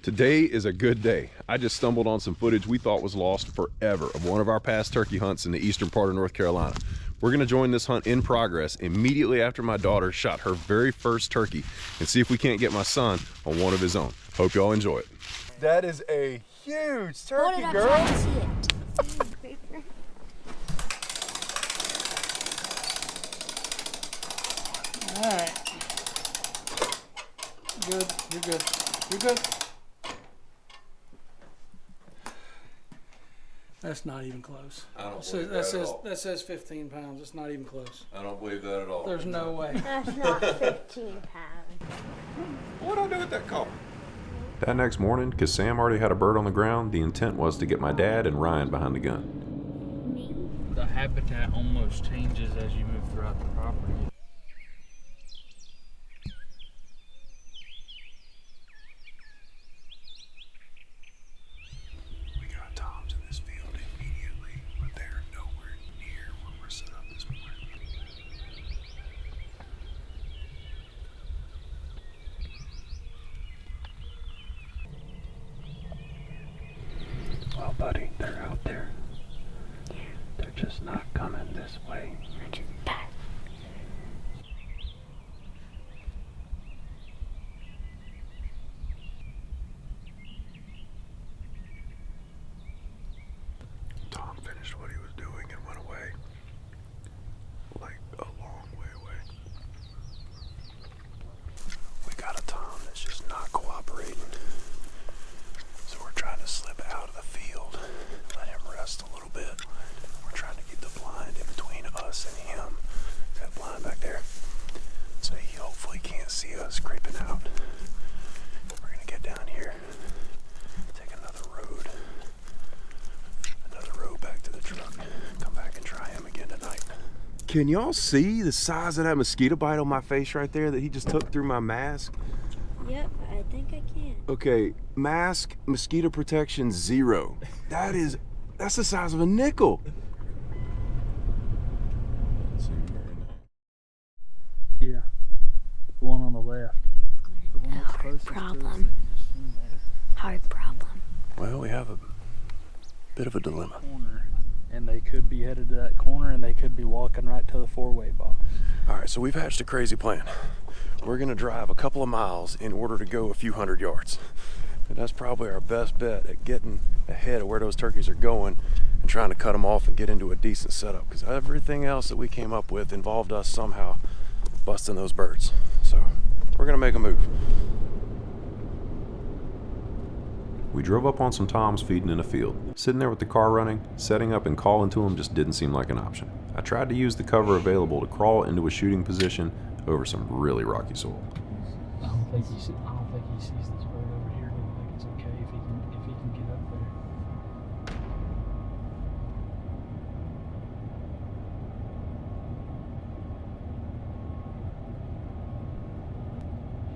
Today is a good day. I just stumbled on some footage we thought was lost forever of one of our past turkey hunts in the eastern part of North Carolina. We're gonna join this hunt in progress immediately after my daughter shot her very first turkey and see if we can't get my son on one of his own. Hope y'all enjoy it. That is a huge turkey, girl. Hold it up so I can see it. All right. Good. You're good. You're good. That's not even close. I don't That believe that at all. That says 15 pounds. It's not even close. I don't believe that at all. There's no way. That's not 15 pounds. What do I do with that call? That next morning, because Sam already had a bird on the ground, the intent was to get my dad and Ryan behind the gun. The habitat almost changes as you move throughout the property. We got toms in this field immediately, but they're nowhere near where we're set up this morning. Well, buddy, they're out there. They're just not coming this way. Tom finished what he was doing and went away. Like a long way away. We got a Tom that's just not cooperating. So we're trying to slip out of the field, let him rest a little bit. We're trying to keep the blind in between us and him. That blind back there. So he hopefully can't see us creeping out. We're gonna get down here, take another road back to the truck, come back and try him again tonight. Can y'all see the size of that mosquito bite on my face right there that he just took through my mask? Yep, I think I can. Okay, mask, mosquito protection, 0. That's the size of a nickel. Yeah. The one on the left. The one that's closest to us that problem. you just seen there. Hard problem. Well, we have a bit of a dilemma. Corner. And they could be headed to that corner and they could be walking right to the 4-way box. All right, so we've hatched a crazy plan. We're gonna drive a couple of miles in order to go a few hundred yards. And that's probably our best bet at getting ahead of where those turkeys are going and trying to cut them off and get into a decent setup. Because everything else that we came up with involved us somehow busting those birds. So we're gonna make a move. We drove up on some toms feeding in a field. Sitting there with the car running, setting up and calling to them just didn't seem like an option. I tried to use the cover available to crawl into a shooting position over some really rocky soil. I don't think he sees this bird over here. I don't think it's okay if he can get up there.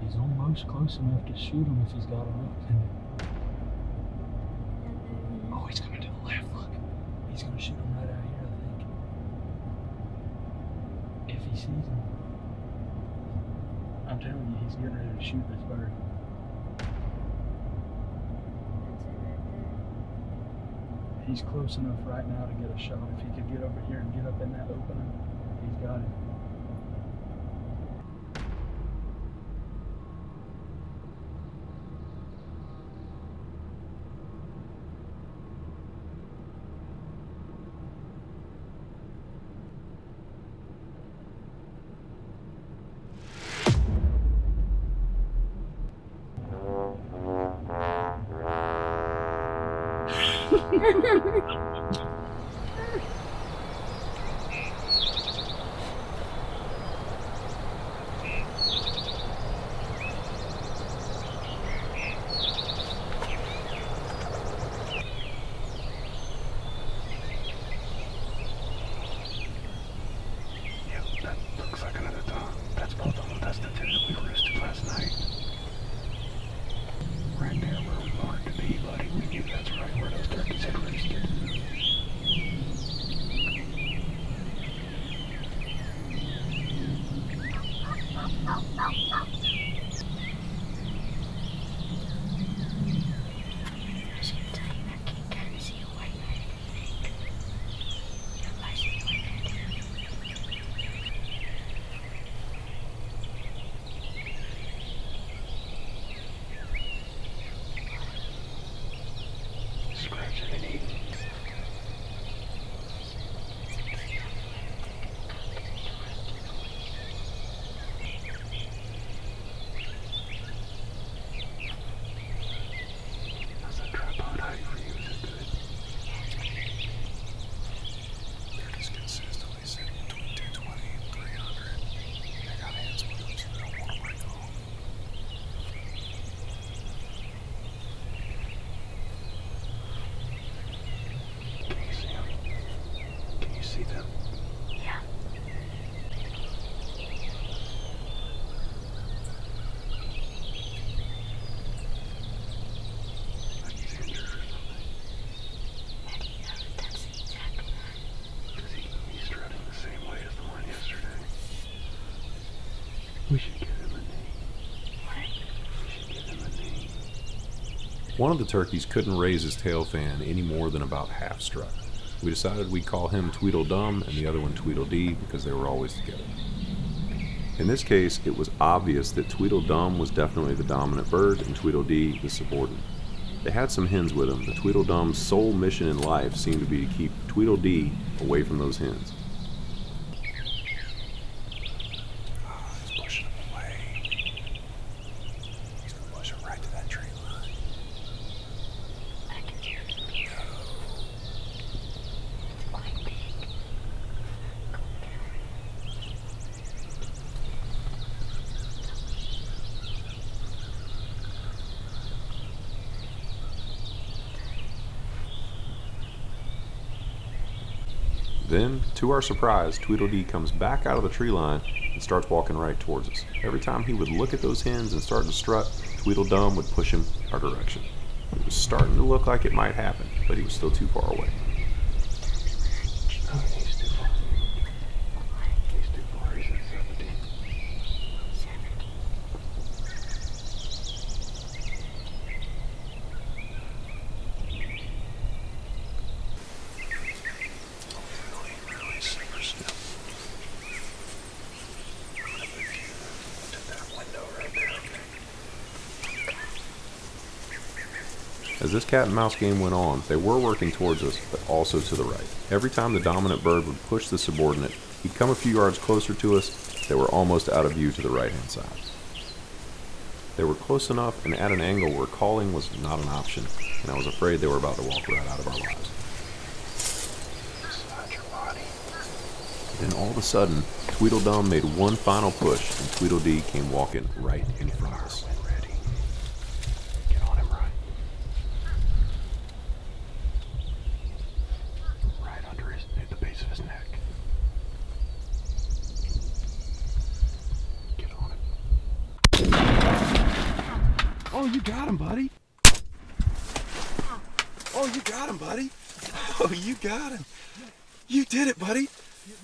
He's almost close enough to shoot him if he's got enough in it. Oh, he's coming to the left, look. He's gonna shoot him right out here, I think. If he sees him. I'm telling you, he's getting ready to shoot this bird. He's close enough right now to get a shot. If he could get over here and get up in that opening, he's got it. That looks like another Tom. That's both of them. That's the two that we roosted last night. Right there where we wanted to be, buddy. We knew that's right where those turkeys had roosted. How's that tripod height for you? Is it good? They're just consistently sitting between 220 and 300. They got hands with them, so they don't want to break off. Can you see them? Can you see them? Yeah. Like he's injured or something. How do you know that's the exact one? Because he's strutting the same way as the one yesterday. We should give him a name. We should give him a name. One of the turkeys couldn't raise his tail fan any more than about half strut. We decided we'd call him Tweedledum and the other one Tweedledee because they were always together. In this case, it was obvious that Tweedledum was definitely the dominant bird and Tweedledee the subordinate. They had some hens with them, but Tweedledum's sole mission in life seemed to be to keep Tweedledee away from those hens. Oh, he's pushing him away. He's gonna push him right to that tree line. I can hear it from here. It's quite big. Calm down. Then, to our surprise, Tweedledee comes back out of the tree line and starts walking right towards us. Every time he would look at those hens and start to strut, Tweedledum would push him our direction. It was starting to look like it might happen, but he was still too far away. Oh, he's too far. He's too far. He's at 70. Really super still. I'm gonna move you to that window right there, okay? As this cat and mouse game went on, they were working towards us, but also to the right. Every time the dominant bird would push the subordinate, he'd come a few yards closer to us. They were almost out of view to the right-hand side. They were close enough and at an angle where calling was not an option, and I was afraid they were about to walk right out of our lives. Slide your body. Then all of a sudden, Tweedledum made one final push, and Tweedledee came walking right in front of us. When ready. Get on him right. Right under his, at the base of his neck. Get on him. Oh, you got him, buddy. Oh, you got him, buddy. Oh, you got him. You did it, buddy. You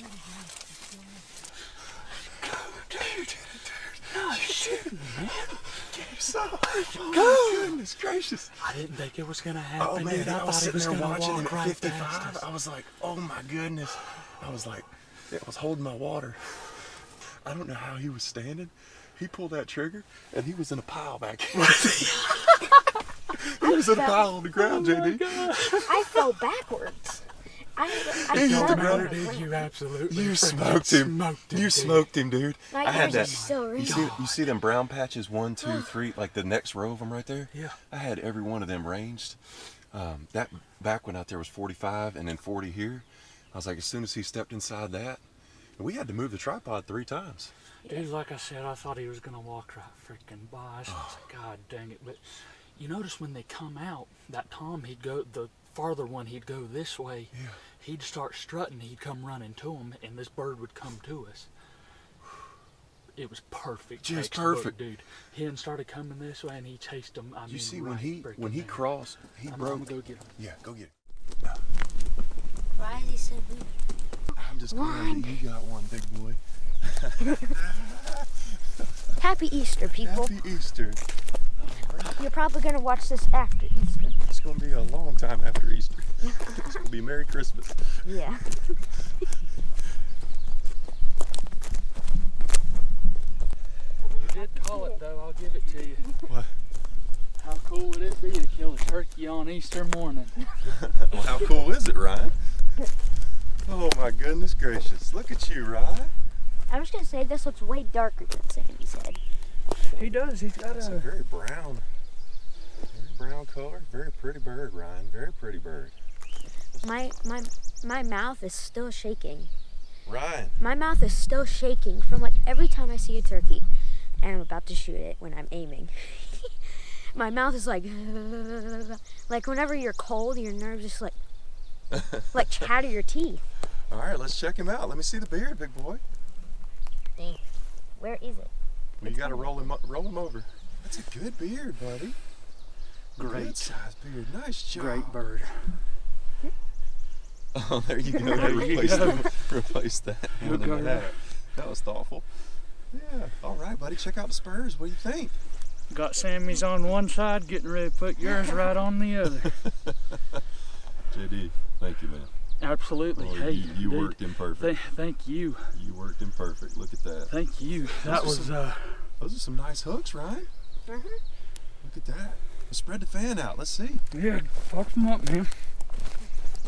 did it, dude. No, shit, man. Oh, goodness gracious. I didn't think it was gonna happen. Oh man, dude. I was thought sitting he there gonna watching him walk at right 55. past us. I was like, oh my goodness. I was like, I was holding my water. I don't know how he was standing. He pulled that trigger and he was in a pile back here. He was in a pile on the ground, JD. I fell backwards. I He hit fell the on ground. the ground. You absolutely You freaking smoked him. Smoked him, You dude. smoked him, dude. My I had ears are that. still ringing. You see them brown patches, 1, 2, 3, like the next row of them right there? Yeah. I had every one of them ranged. That back one out there was 45 and then 40 here. I was like, as soon as he stepped inside that, and we had to move the tripod 3 times. Dude, like I said, I thought he was gonna walk right freaking by us. I was like, God dang it! But you notice when they come out, that Tom, he'd go the farther one. He'd go this way. Yeah. He'd start strutting. He'd come running to him, and this bird would come to us. It was perfect. Just textbook, perfect. dude. Hen started coming this way, and he chased him. I You mean, see right when he freaking crossed, he there. I'm broke. gonna go get him. Yeah, go get it. Why is he so weak? I'm just glad you got one, big boy. Happy Easter, people. Happy Easter. You're probably going to watch this after Easter. It's gonna be a long time after Easter. It's gonna be Merry Christmas. Yeah. You did call it, though. I'll give it to you. What? How cool it would it be to kill a turkey on Easter morning? Well, how cool is it, Ryan? Oh my goodness gracious. Look at you, Ryan. I was gonna say this looks way darker than Sammy's head. He does. He's got It's a very brown color. Very pretty bird, Ryan. Very pretty bird. My mouth is still shaking. Ryan. My mouth is still shaking from like every time I see a turkey and I'm about to shoot it when I'm aiming. My mouth is like whenever you're cold, your nerves just like chatter your teeth. All right, let's check him out. Let me see the beard, big boy. Dang. Where is it? Well, you got to roll him over. That's a good beard, buddy. Great. Good size beard. Nice job. great bird. Oh, there you go. There you Replace that. We'll go there. That was thoughtful. Yeah. All right, buddy. Check out the spurs. What do you think? Got Sammy's on one side, getting ready to put yours right on the other. JD, thank you, man. Absolutely. Oh, Hey, you dude, worked him perfect. Thank you. You worked him perfect. Look at that. Thank you. That was Those are some nice hooks, right? Uh-huh. Look at that. Let's spread the fan out. Let's see. yeah. Fuck him up, man.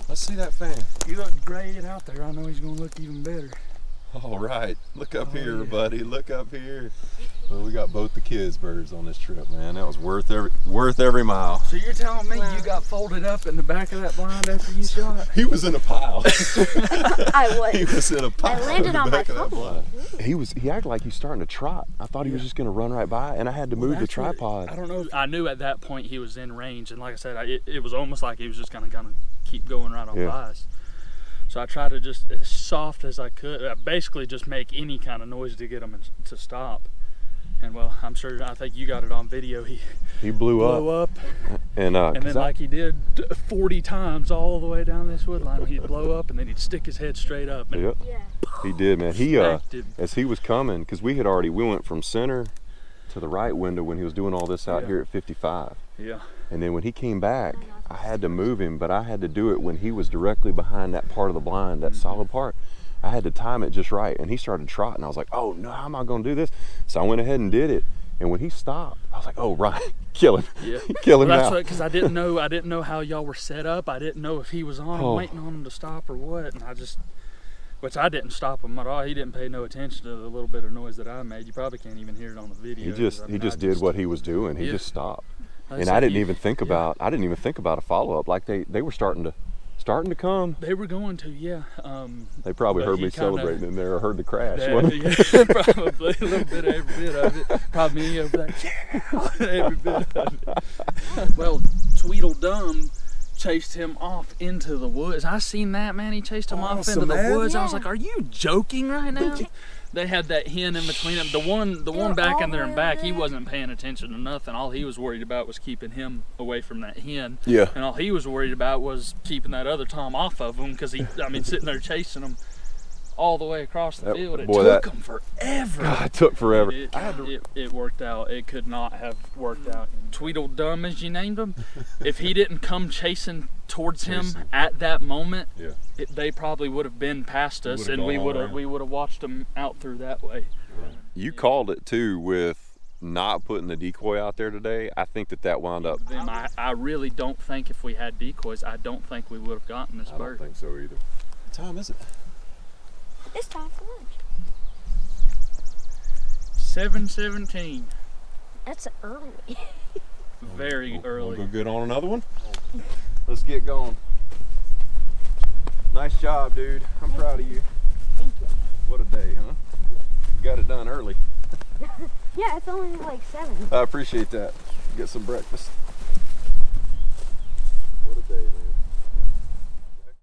Let's see that fan. You look great out there. I know he's gonna look even better. All right. Look up here, yeah. buddy. Look up here. Well, we got both the kids' birds on this trip, man. That was worth every mile. So you're telling me you got folded up in the back of that blind after you shot? He was in a pile. I He was. was in a pile. landed in the on my back of that foot. blind. He acted like he was starting to trot. I thought he was just going to run right by, and I had to move the That's what- tripod. I don't know. I knew at that point he was in range, and like I said, it was almost like he was just gonna keep going right on Yeah. by us. So I tried to just, as soft as I could, basically just make any kind of noise to get him to stop. And well, I think you got it on video. He He blew blew up, up, and and then like he did 40 times all the way down this wood line, he'd blow up and then he'd stick his head straight up. And yep, Yeah. he did, man. He smacked him. as he was coming, because we went from center to the right window when he was doing all this out Yeah. here at 55. Yeah. And then when he came back, I had to move him, but I had to do it when he was directly behind that part of the blind, that solid part. I had to time it just right, and he started trotting. I was like, oh no, how am I going to do this? So I went ahead and did it. And when he stopped, I was like, oh, Ryan, kill him. Yeah. Kill him Well, that's now. because I didn't know how y'all were set up. I didn't know if he was on him, Oh. waiting on him to stop or what. And which I didn't stop him at all. He didn't pay no attention to the little bit of noise that I made. You probably can't even hear it on the video. He 'cause, just I mean, did what he was doing. He Yeah. just stopped. like And said, I didn't you- even think about a follow up. Like they were starting to come. They were going to, yeah. They probably But heard he me kinda- celebrating in there or heard the crash. Yeah, wasn't it? yeah, probably a little bit, every bit of it. Probably me over there, yeah, every bit of it. Well, Tweedledum chased him off into the woods. I seen that, man. He chased him off into Awesome, the man. woods. I was Yeah. like, "Are you joking right now?" They had that hen in between them. The one back in there and back, he wasn't paying attention to nothing. All he was worried about was keeping him away from that hen. Yeah. And all he was worried about was keeping that other Tom off of him, because sitting there chasing him all the way across the That- field. It boy, took him forever. God, it took forever. It worked out. It could not have worked out. Tweedledum, as you named him, if he didn't come chasing towards him at that moment, Yeah. they probably would have been past us, would've and we gone would all have around. watched them out through that way. You called it too with not putting the decoy out there today. I think that wound up. Then I really don't think if we had decoys, I don't think we would have gotten this I don't bird. think so either. What time is it? It's time for lunch. 7:17, That's early. very early. We'll go get on another one. Let's get going. Nice job, dude. I'm proud of you. Thank you. What a day, huh? You got it done early. Yeah, it's only like 7. I appreciate that. Get some breakfast.